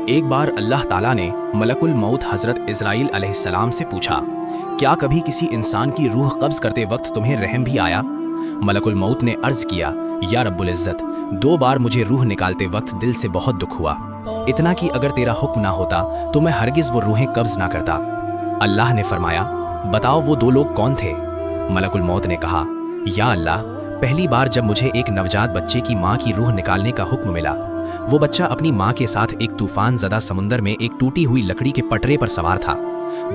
ایک بار اللہ تعالیٰ نے ملکل موت حضرت اسرائیل علیہ السلام سے پوچھا، کیا کبھی کسی انسان کی روح قبض کرتے وقت تمہیں رحم بھی آیا؟ ملک الموت نے عرض کیا، یا رب العزت، 2 بار مجھے روح نکالتے وقت دل سے بہت دکھ ہوا، اتنا کہ اگر تیرا حکم نہ ہوتا تو میں ہرگز وہ روحیں قبض نہ کرتا۔ اللہ نے فرمایا، بتاؤ وہ 2 لوگ کون تھے؟ ملک الموت نے کہا، یا اللہ، پہلی بار جب مجھے ایک نوجات بچے کی ماں کی روح نکالنے کا حکم ملا، وہ بچہ اپنی ماں کے ساتھ ایک طوفان زدہ سمندر میں ایک ٹوٹی ہوئی لکڑی کے پٹرے پر سوار تھا۔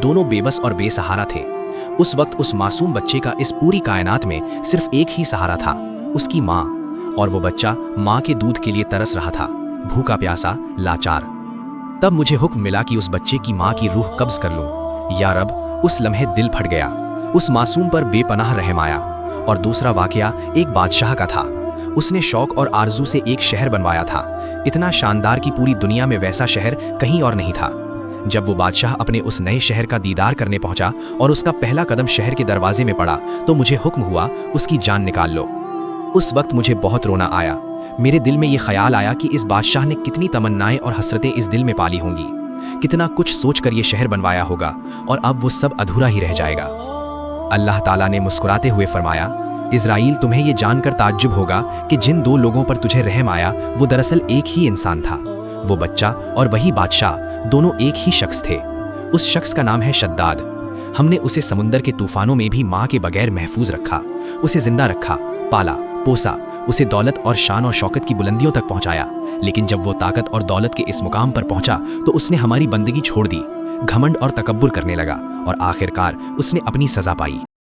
دونوں بے بس اور بے سہارا تھے۔ اس وقت اس معصوم بچے کا اس پوری کائنات میں صرف ایک ہی سہارا تھا، اس کی ماں، اور وہ بچہ ماں کے دودھ کے لیے ترس رہا تھا، بھوکا پیاسا، لاچار۔ تب مجھے حکم ملا کہ اس بچے کی ماں کی روح قبض کر لوں۔ یا رب، اس لمحے دل پھٹ گیا، اس معصوم پر بے پناہ رحم آیا۔ اور دوسرا واقعہ ایک بادشاہ کا تھا۔ اس نے شوق اور آرزو سے ایک شہر بنوایا تھا، اتنا شاندار کہ پوری دنیا میں ویسا شہر کہیں اور نہیں تھا۔ جب وہ بادشاہ اپنے اس نئے شہر کا دیدار کرنے پہنچا اور اس کا پہلا قدم شہر کے دروازے میں پڑا تو مجھے حکم ہوا، اس کی جان نکال لو۔ اس وقت مجھے بہت رونا آیا۔ میرے دل میں یہ خیال آیا کہ اس بادشاہ نے کتنی تمنائیں اور حسرتیں اس دل میں پالی ہوں گی، کتنا کچھ سوچ کر یہ شہر بنوایا ہوگا، اور اب وہ سب ادھورا ہی رہ جائے گا۔ اللہ تعالیٰ نے مسکراتے ہوئے فرمایا، اسرائیل، تمہیں یہ جان کر تعجب ہوگا کہ جن 2 لوگوں پر تجھے رحم آیا وہ دراصل ایک ہی انسان تھا۔ وہ بچہ اور وہی بادشاہ دونوں ایک ہی شخص تھے۔ اس شخص کا نام ہے شداد۔ ہم نے اسے سمندر کے طوفانوں میں بھی ماں کے بغیر محفوظ رکھا، اسے زندہ رکھا، پالا پوسا، اسے دولت اور شان اور شوکت کی بلندیوں تک پہنچایا۔ لیکن جب وہ طاقت اور دولت کے اس مقام پر پہنچا تو اس نے ہماری بندگی چھوڑ دی، گھمنڈ اور تکبر کرنے لگا، اور آخرکار اس نے اپنی سزا پائی۔